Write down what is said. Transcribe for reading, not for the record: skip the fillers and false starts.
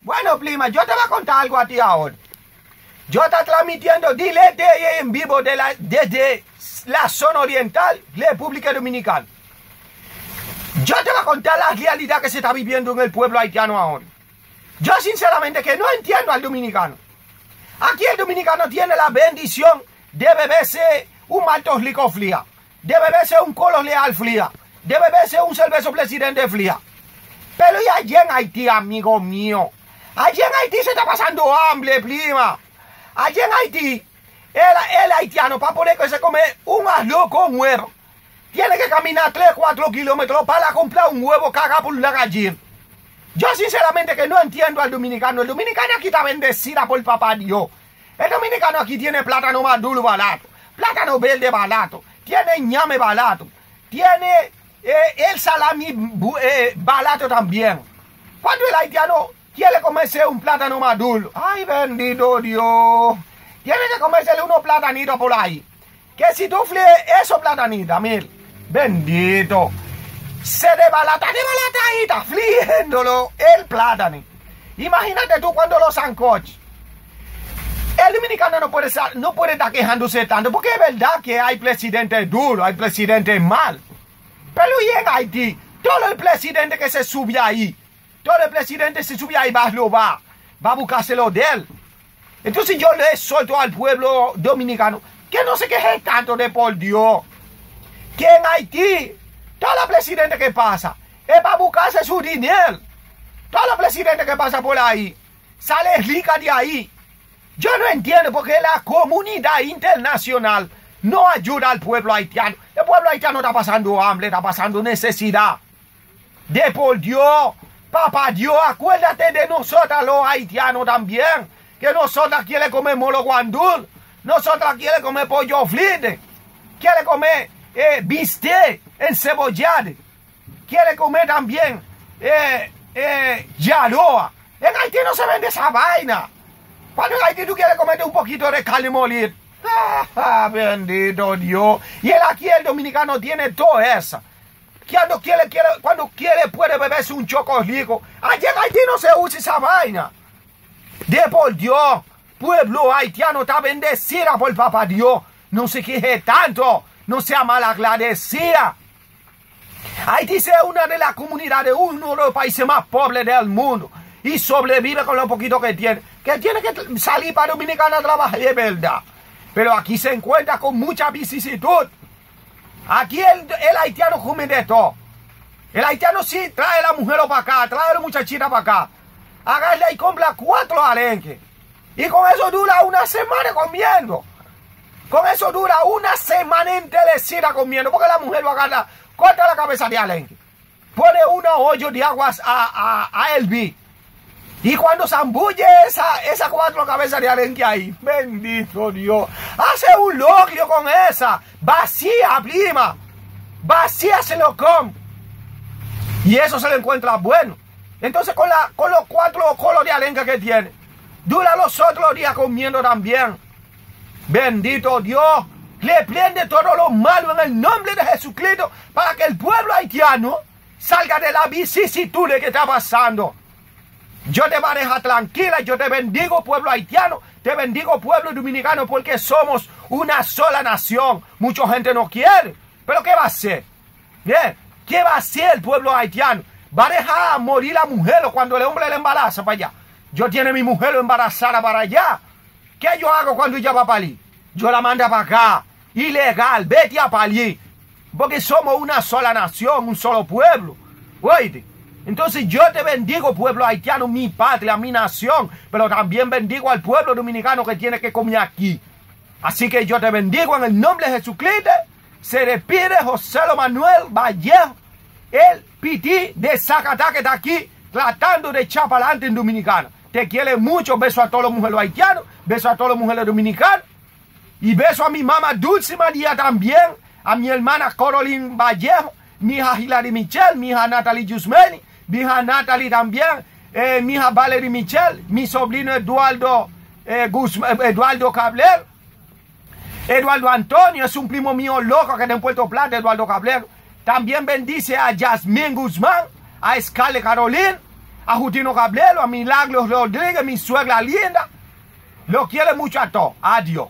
Bueno, prima, yo te voy a contar algo a ti ahora. Yo estoy transmitiendo directo en vivo desde la zona oriental, República Dominicana. Yo te voy a contar la realidad que se está viviendo en el pueblo haitiano ahora. Yo sinceramente que no entiendo al dominicano. Aquí el dominicano tiene la bendición de beberse un maltos licor fría, de beberse un colo leal fría, de beberse un cervezo presidente fría. Pero y allí en Haití, amigo mío, allí en Haití se está pasando hambre, prima. Allí en Haití, el haitiano para poder que se come un arroz con huevo, tiene que caminar 3-4 kilómetros para comprar un huevo cagado por la gallina. Yo sinceramente que no entiendo al dominicano. El dominicano aquí está bendecido por papá Dios. El dominicano aquí tiene plátano maduro barato, plátano verde barato, tiene ñame barato, tiene el salami barato también. Cuando el haitiano quiere comerse un plátano maduro, ay bendito Dios, tiene que comerse unos platanitos por ahí. Que si tú fríes esos platanitos, mira, bendito, se desbalata ahí, está friéndolo el plátano. Imagínate tú cuando lo sancoches. El dominicano no puede estar quejándose tanto, porque es verdad que hay presidentes duros, hay presidentes malos. Pero y en Haití, todo el presidente que se sube ahí, todo el presidente se sube ahí va a buscárselo de él. Entonces yo le suelto al pueblo dominicano que no se queje tanto de por Dios. Que en Haití, todo el presidente que pasa es para buscarse su dinero. Todo el presidente que pasa por ahí sale rica de ahí. Yo no entiendo por qué la comunidad internacional no ayuda al pueblo haitiano. El pueblo haitiano está pasando hambre, está pasando necesidad. De por Dios, papá Dios, acuérdate de nosotros los haitianos también. Que nosotros quiere comer molo guandul, nosotros quiere comer pollo frito, quiere comer bistec encebollado, quiere comer también yaroa. En Haití no se vende esa vaina. Cuando en Haití tú quieres comerte un poquito de carne molida, bendito Dios. Y aquí el dominicano tiene todo eso. Cuando quiere puede beberse un choco rico. Allí en Haití no se usa esa vaina. De por Dios, pueblo haitiano está bendecido por papá Dios. No se queje tanto, no sea malagradecida. Haití es una de las comunidades, uno de los países más pobres del mundo. Y sobrevive con lo poquito que tiene. Que tiene que salir para Dominicana a trabajar, es verdad. Pero aquí se encuentra con mucha vicisitud. Aquí el haitiano come de todo. El haitiano sí trae a la mujer para acá, trae a la muchachita para acá. Agarra y compra 4 arenques. Y con eso dura una semana comiendo. Con eso dura una semana enterecida comiendo. Porque la mujer lo agarra, corta la cabeza de arenque, pone unos hoyos de aguas a hervir. Y cuando zambulle esas 4 cabezas de arenque ahí, bendito Dios, hace un locrio con esa. Vacía, prima. Vacía se lo come. Y eso se le encuentra bueno. Entonces con los 4 colos de arenque que tiene, dura los otros días comiendo también. Bendito Dios. Le prende todo lo malo en el nombre de Jesucristo para que el pueblo haitiano salga de la vicisitud que está pasando. Yo te voy a dejar tranquila, yo te bendigo pueblo haitiano, te bendigo pueblo dominicano porque somos una sola nación. Mucha gente no quiere, pero ¿qué va a hacer? ¿Qué va a hacer el pueblo haitiano? ¿Va a dejar morir la mujer o cuando el hombre le embaraza para allá? Yo tiene mi mujer embarazada para allá. ¿Qué yo hago cuando ella va para allí? Yo la mando para acá. Ilegal, vete a para allí. Porque somos una sola nación, un solo pueblo. Oíste. Entonces yo te bendigo, pueblo haitiano, mi patria, mi nación. Pero también bendigo al pueblo dominicano que tiene que comer aquí. Así que yo te bendigo en el nombre de Jesucristo. Se despide José Manuel Vallejo, el pití de Zacatá que está aquí tratando de echar para adelante en Dominicana. Te quiere mucho. Beso a todas las mujeres haitianas, beso a todas las mujeres dominicanas. Y beso a mi mamá Dulce María también, a mi hermana Caroline Vallejo, mi hija Hilary Michelle, mi hija Natalie Yusmeni, mi hija Natalie también, mi hija Valerie Michelle, mi sobrino Eduardo Cablero, Eduardo Antonio, es un primo mío loco que está en Puerto Plata, Eduardo Cablero. También bendice a Yasmín Guzmán, a Scarlett Caroline, a Justino Cabrero, a Milagros Rodríguez, mi suegra linda. Lo quiere mucho a todos. Adiós.